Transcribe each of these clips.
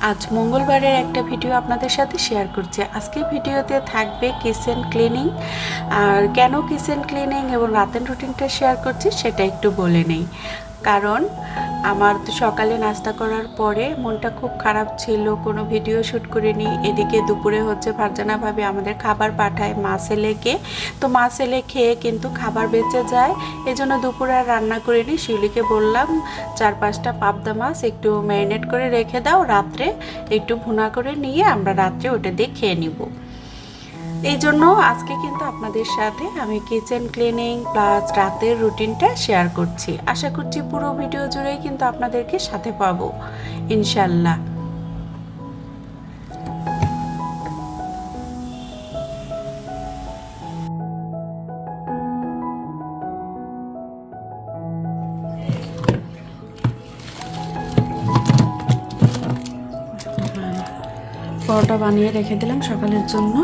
আজ মঙ্গলবারের একটা ভিডিও আপনাদের সাথে শেয়ার করছি। আজকের ভিডিওতে থাকবে কিচেন ক্লিনিং। আর কেন কিচেন ক্লিনিং এবং রাতের রুটিনটা শেয়ার করছি সেটা একটু বলে নেই। কারণ আমার তো সকালে নাস্তা করার পরে মনটা খুব খারাপ ছিল, কোনো ভিডিও শ্যুট করিনি। এদিকে দুপুরে হচ্ছে ফারজানা ভাবি আমাদের খাবার পাঠায় মা ছেলেকে, তো মা ছেলে খেয়ে কিন্তু খাবার বেঁচে যায়, এজন্য দুপুরে আর রান্না করিনি। শিউলিকে বললাম 4-5টা পাবদা মাছ একটু ম্যারিনেট করে রেখে দাও, রাত্রে একটু ভুনা করে নিয়ে আমরা রাত্রে ওটা দিয়ে খেয়ে নিব। এই জন্য আজকে কিন্তু আপনাদের সাথে আমি কিচেন ক্লিনিং প্লাস রাতের রুটিনটা শেয়ার করছি। আশা করছি পুরো ভিডিও জুড়েই কিন্তু আপনাদেরকে সাথে পাবো ইনশাল্লাহ। পরোটা বানিয়ে রেখে দিলাম সকালের জন্য।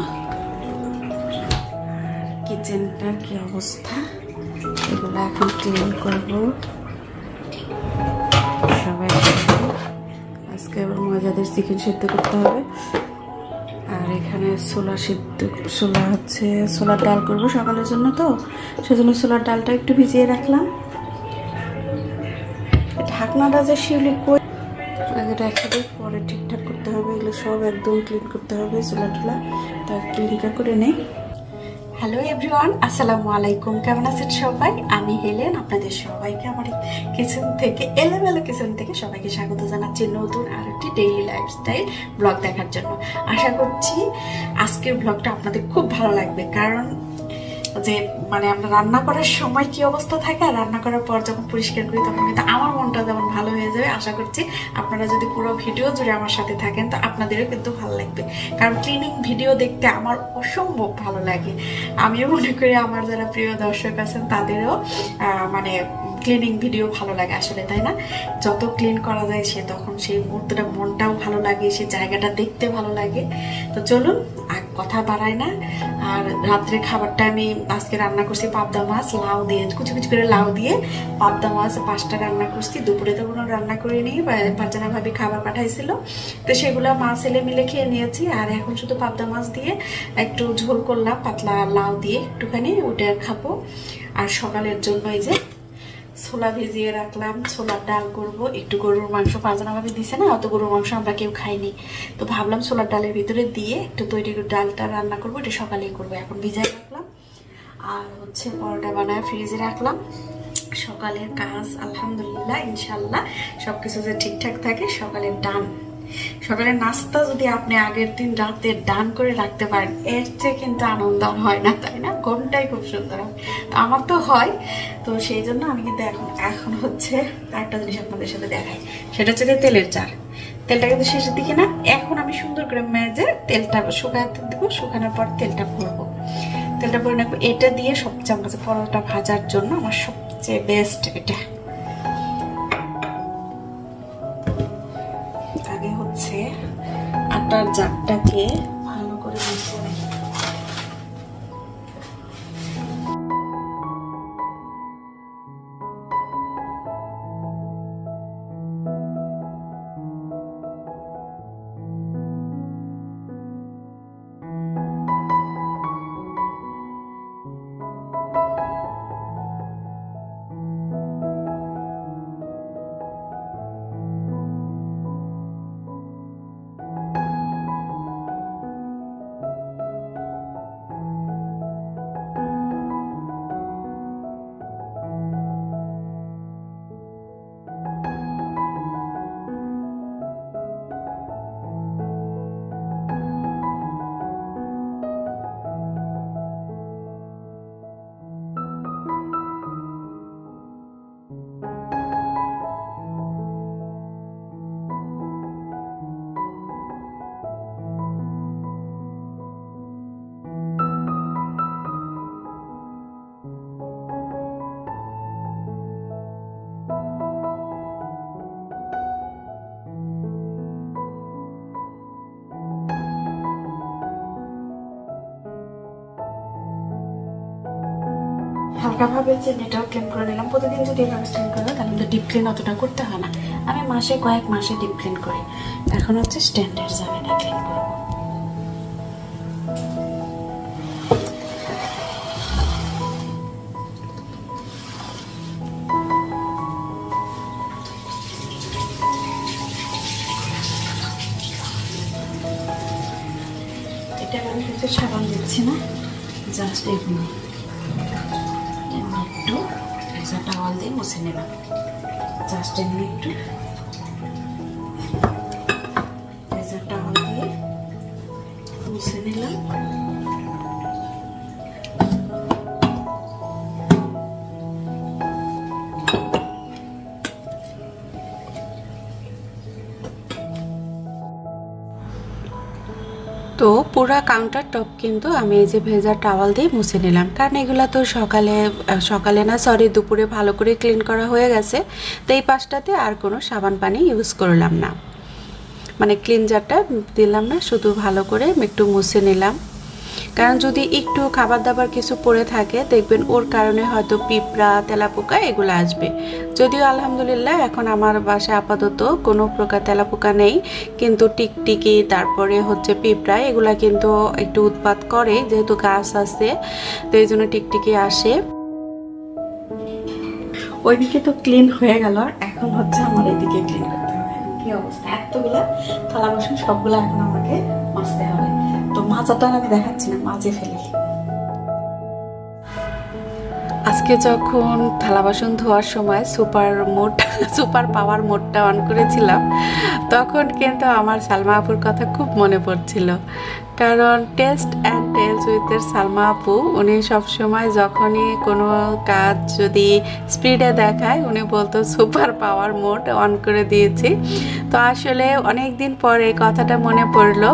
কিচেনটার কি অবস্থা, এগুলো এখন ক্লিন করব সবাই। আজকে আবার মজাদের চিকেন সিদ্ধ করতে হবে। আর এখানে ছোলার ডাল করব সকালের জন্য, তো সেজন্য ছোলার ডালটা একটু ভিজিয়ে রাখলাম। ঢাকনাটা যে শিউলি কই আগে রেখে দিই, পরে ঠিকঠাক করতে হবে। এগুলো সব একদম ক্লিন করতে হবে, ছোলা টোলা তা ক্লিনটা করে নেই। হ্যালো এভরিওয়ান, আসসালামু আলাইকুম। কেমন আছেন সবাই? আমি হেলেন, আপনাদের সবাইকে আমার কিচেন থেকে এলোমেলো কিচেন থেকে সবাইকে স্বাগত জানাচ্ছি নতুন আর একটি ডেইলি লাইফস্টাইল ব্লগ দেখার জন্য। আশা করছি আজকের ব্লগটা আপনাদের খুব ভালো লাগবে, কারণ যে আমরা রান্না করার সময় কি অবস্থা থাকে আর রান্না করার পর যখন পরিষ্কার করি তখন কিন্তু আমার মনটা যেমন ভালো হয়ে যাবে। আশা করছি আপনারা যদি পুরো ভিডিও জুড়ে আমার সাথে থাকেন তো আপনাদেরও কিন্তু ভালো লাগবে, কারণ ক্লিনিং ভিডিও দেখতে আমার অসম্ভব ভালো লাগে। আমিও মনে করি আমার যারা প্রিয় দর্শক আছেন তাদেরও ক্লিনিং ভিডিও ভালো লাগে আসলে, তাই না? যত ক্লিন করা যায় সে তখন সেই মুহূর্তটা মনটাও ভালো লাগে, সেই জায়গাটা দেখতে ভালো লাগে। তো চলুন কথা বাড়াই না। আর রাত্রে খাবারটা আমি আজকে রান্না করছি পাবদা মাছ, লাউ দিয়ে কুচি কুচি করে লাউ দিয়ে পাবদা মাছ 5টা রান্না করছি। দুপুরে তো কোনো রান্না করে নিই, ফারজানা ভাবি খাবার পাঠাইছিল, তো সেগুলো মা ছেলে মিলে খেয়ে নিয়েছি। আর এখন শুধু পাবদা মাছ দিয়ে একটু ঝোল করলাম, পাতলা লাউ দিয়ে একটুখানি, ওটা খাবো। আর সকালের জন্য এই যে ছোলা ভিজিয়ে রাখলাম, ছোলার ডাল করব। একটু গরুর মাংস ফারজানা ভাবি দিছে না, অত গরুর মাংস আমরা কেউ খাইনি, তো ভাবলাম ছোলার ডালের ভিতরে দিয়ে একটু তৈরি ডালটা রান্না করবো। এটা সকালেই করবো, এখন ভিজাই রাখলাম। আর হচ্ছে পরোটা বানায় ফ্রিজে রাখলাম। সকালের কাজ আলহামদুলিল্লাহ ইনশাল্লাহ সবকিছু যে ঠিকঠাক থাকে সকালের ডান। সকালের নাস্তা যদি আপনি আগের দিন রাতে ডান করে রাখতে পারেন, এর চেয়ে কিন্তু আনন্দ হয় না, তাই না? ঘুমটাই খুব সুন্দর হয়, তো আমার তো হয়। তো সেই জন্য আমি কিন্তু এখন হচ্ছে একটা জিনিস আপনাদের সাথে দেখাই, সেটা হচ্ছে তেলের চার। তেলটা কিন্তু শেষের দিকে না, এখন আমি সুন্দর করে মেজে তেলটা শুকাতে দেবো, শুকানোর পর তেলটা ভরবো। তেলটা ভরে নেবো, এটা দিয়ে সবচেয়ে আমার কাছে পরোটা ভাজার জন্য আমার সবচেয়ে বেস্ট এটা। আগে হচ্ছে আটার জারটাকে ভালো করে মিশিয়ে নিই। হালকাভাবে যে নেটওয়ার্ক ক্লিন করে নিলাম। প্রতিদিন যদি এভাবে ক্লিন করা তাহলে কিন্তু ডিপ ক্লিন অতটা করতে হয় না। আমি সবসময় মাসে কয়েক মাসে ডিপ ক্লিন করি। এখন হচ্ছে স্ট্যান্ডার্ড জায়গাটা ক্লিন করব। এটা আমি কিছু সাবান দিচ্ছি না, জাস্ট এগুলো একটু ভেজা টাওয়াল দিয়ে মুছে নেলাম। জাস্ট এমনি একটু ভেজা টাওয়াল দিয়ে মুছে নিলাম। তো পুরা কাউন্টার টপ কিন্তু আমি এই যে ভেজা টাওয়াল দিয়ে মুছে নিলাম, কারণ এগুলো তো সকালে না সরি দুপুরে ভালো করে ক্লিন করা হয়ে গেছে। তো এই পাশটাতে আর কোনো সাবান পানি ইউজ করলাম না, মানে ক্লিনজারটা দিলাম না, শুধু ভালো করে একটু মুছে নিলাম। কারণ যদি একটু খাবার দাবার কিছু পড়ে থাকে দেখবেন ওর কারণে হয়তো পিঁপড়া তেলাপোকা এগুলো আসবে। যদিও আলহামদুলিল্লাহ এখন আমার বাসায় আপাতত কোনো প্রকার তেলাপোকা নেই, কিন্তু টিকটিকি তারপরে হচ্ছে পিঁপড়া এগুলা কিন্তু একটু উৎপাত করে, যেহেতু গাছ আছে তো এই জন্য টিকটিকি আসে। ওইদিকে তো ক্লিন হয়ে গেল, এখন হচ্ছে আমার এদিকে ক্লিন করতে হবে। কি অবস্থা, এতগুলা থালা বাসন সবগুলো এখন আমাকে মাজতে হবে। তো মাজাটা আমি দেখাচ্ছি না, মাজে ফেলি। আজকে যখন থালা বাসন ধোয়ার সময় সুপার পাওয়ার মোডটা অন করেছিলাম, তখন কিন্তু আমার সালমা আপুর কথা খুব মনে পড়ছিল। কারণ টেস্ট অ্যান্ড টেলস উইথের সালমা আপু উনি সবসময় যখনই কোনো কাজ যদি স্পিডে দেখায় উনি বলতো সুপার পাওয়ার মোড অন করে দিয়েছি। তো আসলে অনেক দিন পরে কথাটা মনে পড়লো,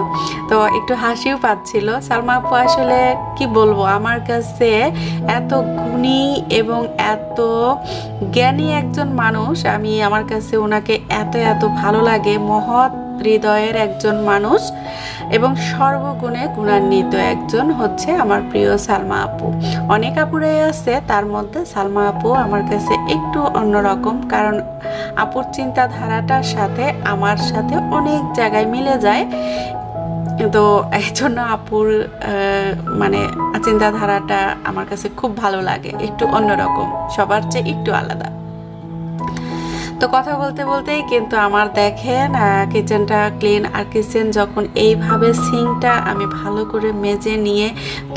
তো একটু হাসিও পাচ্ছিল। সালমা আপু আসলে কি বলবো, আমার কাছে এত গুণী এবং এত জ্ঞানী একজন মানুষ, আমার কাছে ওনাকে এত ভালো লাগে। মহৎ হৃদয়ের একজন মানুষ এবং সর্বগুণে গুণান্বিত একজন হচ্ছে আমার প্রিয় সালমা আপু। অনেক আপুরাই আছে, তার মধ্যে সালমা আপু আমার কাছে একটু অন্যরকম, কারণ আপুর চিন্তাধারাটার সাথে আমার সাথে অনেক জায়গায় মিলে যায়। তো এই জন্য আপুর মানে চিন্তাধারাটা আমার কাছে খুব ভালো লাগে, একটু অন্যরকম, সবার চেয়ে একটু আলাদা। তো কথা বলতে বলতেই কিন্তু আমার দেখেন কিচেনটা ক্লিন। আর কিচেন যখন এইভাবে সিঙ্কটা আমি ভালো করে মেজে নিয়ে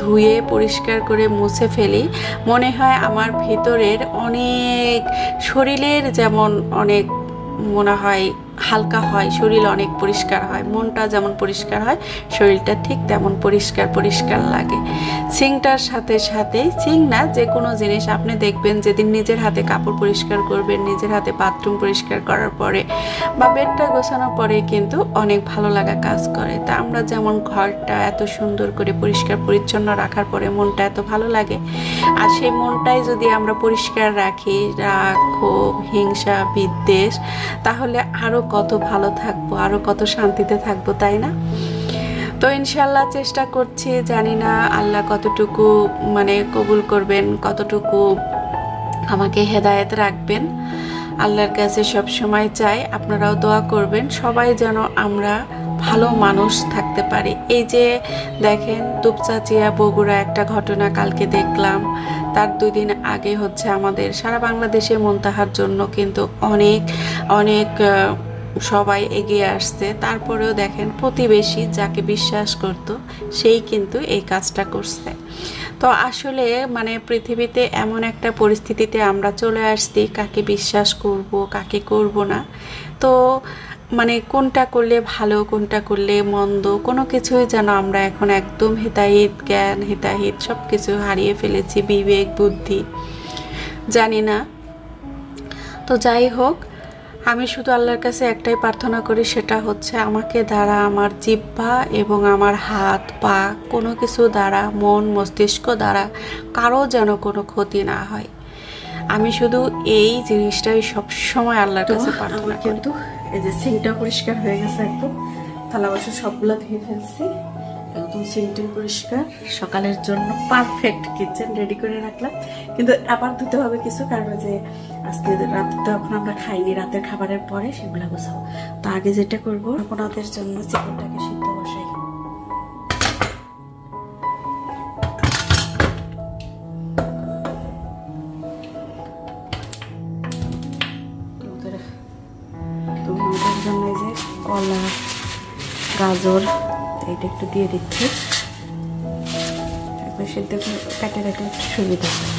ধুয়ে পরিষ্কার করে মুছে ফেলি, মনে হয় আমার ভিতরের অনেক শরীরের যেমন অনেক মনে হয় হালকা হয়, শরীর অনেক পরিষ্কার হয়, মনটা যেমন পরিষ্কার হয় শরীরটা ঠিক তেমন পরিষ্কার লাগে। সিঙ্কটার সাথে সিঙ্ক না, যে কোনো জিনিস আপনি দেখবেন যেদিন নিজের হাতে কাপড় পরিষ্কার করবেন, নিজের হাতে বাথরুম পরিষ্কার করার পরে বা বেডটা গোছানোর পরে কিন্তু অনেক ভালো লাগা কাজ করে। তা আমরা যেমন ঘরটা এত সুন্দর করে পরিষ্কার পরিচ্ছন্ন রাখার পরে মনটা এত ভালো লাগে, আর সেই মনটাই যদি আমরা পরিষ্কার রাখি, রাগ, ক্ষোভ, হিংসা, বিদ্বেষ, তাহলে আরও কত ভালো থাকবো, আরও কত শান্তিতে থাকবো, তাই না? তো ইনশাল্লাহ চেষ্টা করছি, জানি না আল্লাহ কতটুকু মানে কবুল করবেন, কতটুকু আমাকে হেদায়েত রাখবেন। আল্লাহর কাছে সব সময় চাই আপনারাও দোয়া করবেন, সবাই যেন আমরা ভালো মানুষ থাকতে পারি। এই যে দেখেন দুপচাচিয়া বগুড়া একটা ঘটনা কালকে দেখলাম, তার 2 দিন আগে হচ্ছে আমাদের সারা বাংলাদেশে মুনতাহার জন্য কিন্তু অনেক সবাই এগিয়ে আসছে। তারপরেও দেখেন প্রতিবেশী যাকে বিশ্বাস করত সেই কিন্তু এই কাজটা করছে। তো আসলে মানে পৃথিবীতে এমন একটা পরিস্থিতিতে আমরা চলে আসছি, কাকে বিশ্বাস করব কাকে করব না। তো মানে কোনটা করলে ভালো কোনটা করলে মন্দ কোনো কিছুই যেন আমরা এখন একদম জ্ঞান হিতাহিত সব কিছু হারিয়ে ফেলেছি, বিবেক বুদ্ধি জানি না। তো যাই হোক, আমি শুধু আল্লাহর কাছে একটাই প্রার্থনা করি, সেটা হচ্ছে আমাকে দ্বারা আমার জিহ্বা এবং আমার হাত পা কোনো কিছু দ্বারা, মন মস্তিষ্ক দ্বারা কারো যেন কোনো ক্ষতি না হয়। আমি শুধু এই জিনিসটাই সবসময় আল্লাহর কাছে প্রার্থনা করি। কিন্তু এই যে সিঙ্কটা পরিষ্কার হয়ে গেছে, একদম থালা বাসন সবগুলো ধুয়ে ফেলছি, একদম সিমটিম পরিষ্কার, সকালের জন্য পারফেক্ট কিচেন রেডি করে রাখলাম। কিন্তু আবার ধুতে হবে কিছু, কারণ যে আজকে রাতে তো এখন আমরা খাইনি, রাতের খাবারের পরে সেগুলো গোছাবো। তো আগে যেটা করবো, আপনাদের জন্য চিকেনটাকে সিদ্ধ বসাই। তোমাদের জন্য এই যে কলা, গাজর এটা একটু দিয়ে দিচ্ছি, একবার সিদ্ধ করে কেটে রাখলে একটু সুবিধা হয়।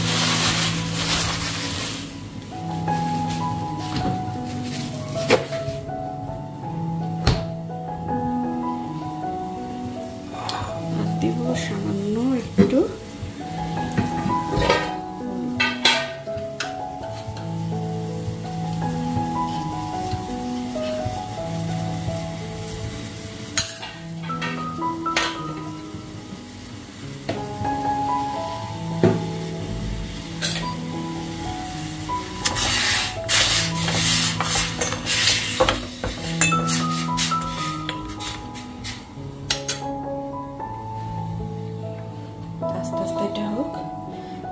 আর দিব সামান্য একটু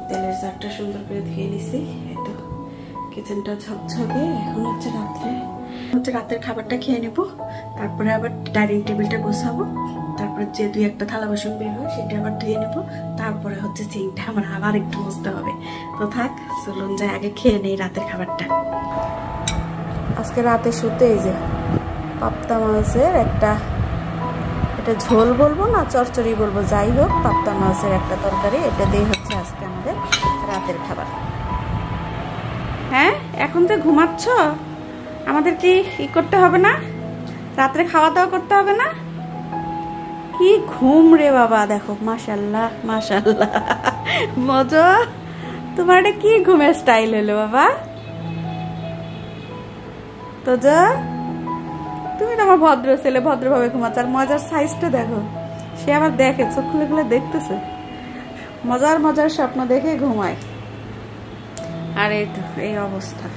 তেলের জারটা সুন্দর করে ধুয়ে নিছি। একটু কিচেনটা ঝকঝকে। এখন হচ্ছে রাতের খাবারটা খেয়ে নেব, তারপরে আবার ডাইনিং টেবিলটা গোছাবো, তারপরে যে 2-1টা থালা বাসন বের হয় সেটা আবার ধুয়ে নেব, তারপরে হচ্ছে সিঙ্কটা আমার আবার একটু মুছতে হবে। তো থাক, চলুন যাই আগে খেয়ে নেই রাতের খাবারটা। আজকে রাতে শুতে এই যে পাবদা মাছের একটা, এটা ঝোল বলবো না চচ্চড়ি বলবো, যাই হোক পাবদা মাছের একটা তরকারি, এটা দিয়ে হচ্ছে আজকে আমাদের রাতের খাবার। হ্যাঁ, এখন তো ঘুমাচ্ছ, আমাদের কি করতে হবে না? রাত্রে খাওয়া দাওয়া করতে হবে না? কি ঘুম রে বাবা, দেখো মাশাআল্লাহ মাশাআল্লাহ, মজা। তোমার এটা কি ঘুমের স্টাইল হলো বাবা? তো যা, তুমি তো আমার ভদ্র ছেলে, ভদ্রভাবে ঘুমাচ্ছ। আর মজার সাইজটা দেখো, সে আবার দেখে চোখ খুলে খুলে দেখতেছে, মজার মজার স্বপ্ন দেখে ঘুমায়। আর এই তো এই অবস্থা।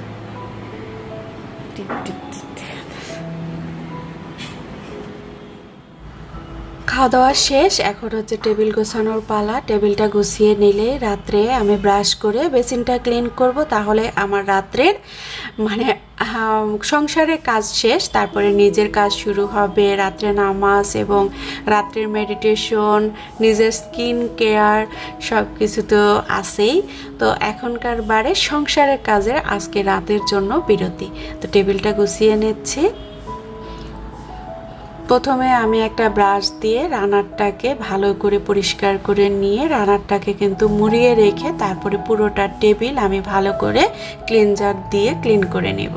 খাওয়া দাওয়া শেষ, এখন হচ্ছে টেবিল গোছানোর পালা। টেবিলটা গুছিয়ে নিলে রাত্রে আমি ব্রাশ করে বেসিনটা ক্লিন করব, তাহলে আমার রাত্রের মানে সংসারের কাজ শেষ। তারপরে নিজের কাজ শুরু হবে, রাত্রে নামাজ এবং রাত্রের মেডিটেশন, নিজের স্কিন কেয়ার সব কিছু তো আছেই। তো এখনকার বারে সংসারের কাজের আজকে রাতের জন্য বিরতি। তো টেবিলটা গুছিয়ে নিচ্ছি। প্রথমে আমি একটা ব্রাশ দিয়ে রানারটাকে ভালো করে পরিষ্কার করে নিয়ে রানারটাকে কিন্তু মুড়িয়ে রেখে তারপরে পুরোটা টেবিল আমি ভালো করে ক্লিনজার দিয়ে ক্লিন করে নেব।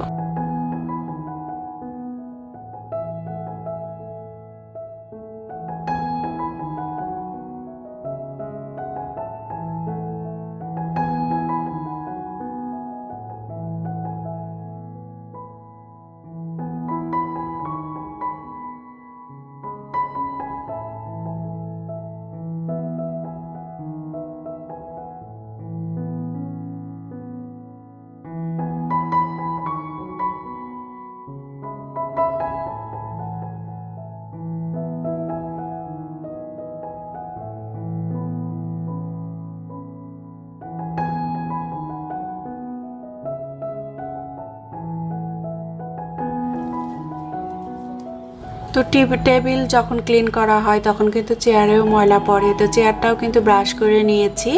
তো টেবিল যখন ক্লিন করা হয় তখন কিন্তু চেয়ারেও ময়লা পড়ে, তো চেয়ারটাও কিন্তু ব্রাশ করে নিয়েছি।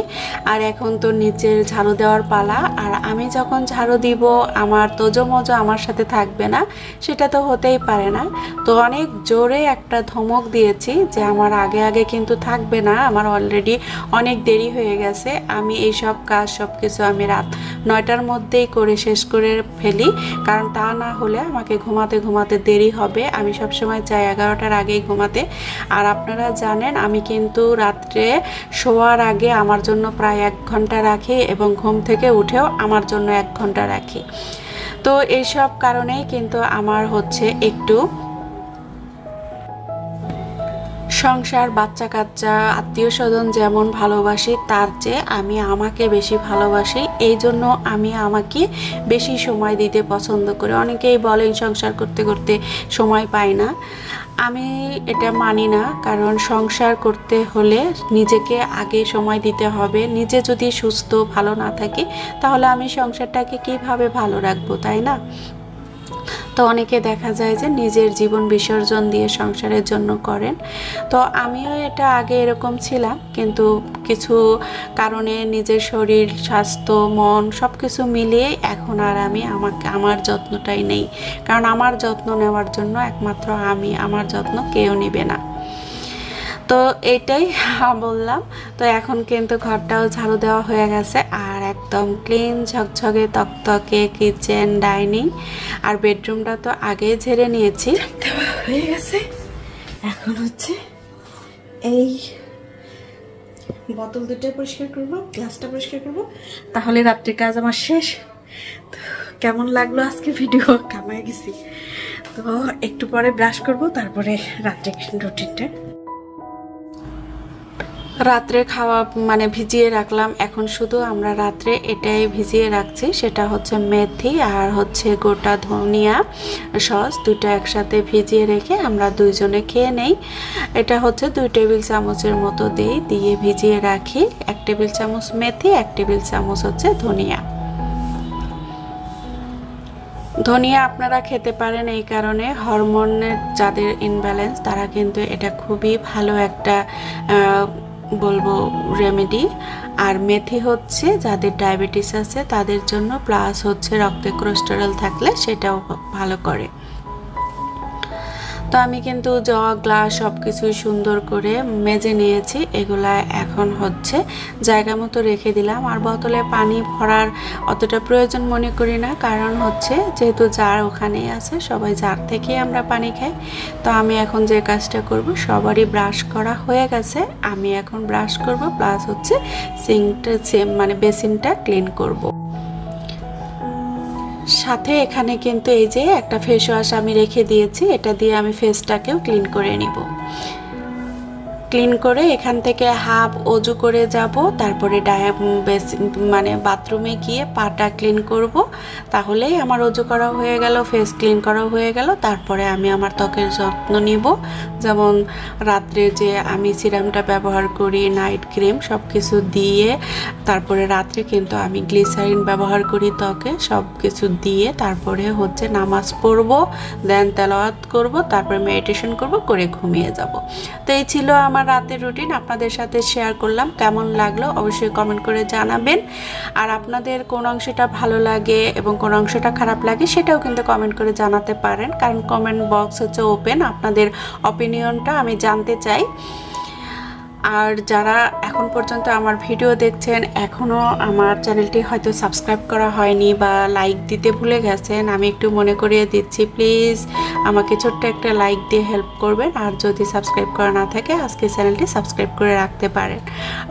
আর এখন তো নিচের ঝাড়ু দেওয়ার পালা। আর আমি যখন ঝাড়ু দিব আমার তোজো মজো আমার সাথে থাকবে না, সেটা তো হতেই পারে না। তো অনেক জোরে একটা ধমক দিয়েছি যে আমার আগে আগে কিন্তু থাকবে না, আমার অলরেডি অনেক দেরি হয়ে গেছে। আমি এই সব কাজ সব কিছু আমি রাত 9টার মধ্যেই করে শেষ করে ফেলি, কারণ তা না হলে আমাকে ঘুমাতে ঘুমাতে দেরি হবে। আমি সবসময় চাই 11টার আগেই ঘুমাতে। আর আপনারা জানেন আমি কিন্তু রাত্রে শোয়ার আগে আমার জন্য প্রায় 1 ঘন্টা রাখি এবং ঘুম থেকে উঠেও আমার জন্য 1 ঘন্টা রাখি। তো এইসব কারণেই কিন্তু আমার হচ্ছে একটু সংসার, বাচ্চা কাচ্চা, আত্মীয় স্বজন যেমন ভালোবাসি তার চেয়ে আমি আমাকে বেশি ভালোবাসি। এই জন্য আমি আমাকে বেশি সময় দিতে পছন্দ করি। অনেকেই বলেন সংসার করতে করতে সময় পাই না, আমি এটা মানি না। কারণ সংসার করতে হলে নিজেকে আগে সময় দিতে হবে। নিজে যদি সুস্থ ভালো না থাকি তাহলে আমি সংসারটাকে কিভাবে ভালো রাখবো, তাই না? তো অনেকে দেখা যায় যে নিজের জীবন বিসর্জন দিয়ে সংসারের জন্য করেন। তো আমিও এটা আগে এরকম ছিলাম, কিন্তু কিছু কারণে নিজের শরীর, স্বাস্থ্য, মন সব কিছু মিলিয়ে এখন আর আমি আমার যত্নটাই নেই। কারণ আমার যত্ন নেওয়ার জন্য একমাত্র আমি, আমার যত্ন কেউ নেবে না। তো এইটাই বললাম। তো এখন কিন্তু ঘরটাও ঝাড়ু দেওয়া হয়ে গেছে, আর একদম ক্লিন ঝকঝকে তকতকে কিচেন, ডাইনিং আর বেডরুমটা তো আগে ঝেড়ে নিয়েছি, হয়ে গেছে। এখন হচ্ছে এই বোতল দুটো পরিষ্কার করবো, গ্লাসটা পরিষ্কার করবো, তাহলে রাত্রির কাজ আমার শেষ। তো কেমন লাগলো আজকে ভিডিও? কামায় গেছি। তো একটু পরে ব্রাশ করব, তারপরে রাত্রে রুটিনটা। রাত্রে খাওয়া মানে ভিজিয়ে রাখলাম। এখন শুধু আমরা রাত্রে এটাই ভিজিয়ে রাখছি, সেটা হচ্ছে মেথি আর হচ্ছে গোটা ধনিয়া সস, দুটো একসাথে ভিজিয়ে রেখে আমরা দুইজনে খেয়ে নেই। এটা হচ্ছে 2 টেবিল চামচের মতো দিয়ে ভিজিয়ে রাখি। 1 টেবিল চামচ মেথি, 1 টেবিল চামচ হচ্ছে ধনিয়া। ধনিয়া আপনারা খেতে পারেন এই কারণে, হরমোনের যাদের ইনব্যালেন্স তারা কিন্তু এটা খুবই ভালো একটা বলবো রেমেডি। আর মেথি হচ্ছে যাদের ডায়াবেটিস আছে তাদের জন্য, প্লাস হচ্ছে রক্তে কোলেস্টেরল থাকলে সেটাও ভালো করে। তো আমি কিন্তু জগ, গ্লাস সব কিছুই সুন্দর করে মেজে নিয়েছি। এগুলা এখন হচ্ছে জায়গা মতো রেখে দিলাম। আর বোতলে পানি ভরার অতটা প্রয়োজন মনে করি না, কারণ হচ্ছে যেহেতু জার ওখানেই আছে, সবাই জার থেকেই আমরা পানি খাই। তো আমি এখন যে কাজটা করব, সবারই ব্রাশ করা হয়ে গেছে, আমি এখন ব্রাশ করব, প্লাস হচ্ছে সিঙ্কটা মানে বেসিনটা ক্লিন করব। সাথে এখানে কিন্তু এই যে একটা ফেস ওয়াশ আমি রেখে দিয়েছি, এটা দিয়ে আমি ফেসটাকেও ক্লিন করে নিব। ক্লিন করে এখান থেকে হাফ অজু করে যাব, তারপরে মানে বাথরুমে গিয়ে পাটা ক্লিন করব। তাহলেই আমার অজু করা হয়ে গেল, ফেস ক্লিন করা হয়ে গেল। তারপরে আমি আমার ত্বকের যত্ন নিব, যেমন রাত্রে যে আমি সিরামটা ব্যবহার করি, নাইট ক্রিম সব কিছু দিয়ে, তারপরে রাত্রে কিন্তু আমি গ্লিসারিন ব্যবহার করি ত্বকে, সব কিছু দিয়ে তারপরে হচ্ছে নামাজ পড়ব, দেন তেলাওয়াত করব, তারপরে মেডিটেশন করব, করে ঘুমিয়ে যাব। তো এই ছিল আমার রাতের রুটিন, আপনাদের সাথে শেয়ার করলাম। কেমন লাগলো অবশ্যই কমেন্ট করে জানাবেন। আর আপনাদের কোন অংশটা ভালো লাগে এবং কোন অংশটা খারাপ লাগে সেটাও কিন্তু কমেন্ট করে জানাতে পারেন, কারণ কমেন্ট বক্স হচ্ছে ওপেন, আপনাদের অপিনিয়নটা আমি জানতে চাই। আর যারা এখন পর্যন্ত আমার ভিডিও দেখছেন, এখনও আমার চ্যানেলটি হয়তো সাবস্ক্রাইব করা হয়নি বা লাইক দিতে ভুলে গেছেন, আমি একটু মনে করিয়ে দিচ্ছি, প্লিজ আমাকে ছোট্ট একটা লাইক দিয়ে হেল্প করবেন। আর যদি সাবস্ক্রাইব করা না থাকে, আজকে চ্যানেলটি সাবস্ক্রাইব করে রাখতে পারেন।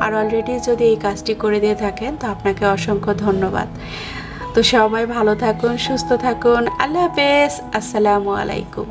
আর অলরেডি যদি এই কাজটি করে দিয়ে থাকেন তো আপনাকে অসংখ্য ধন্যবাদ। তো সবাই ভালো থাকুন, সুস্থ থাকুন, আল্লাহ হাফেজ, আসসালামু আলাইকুম।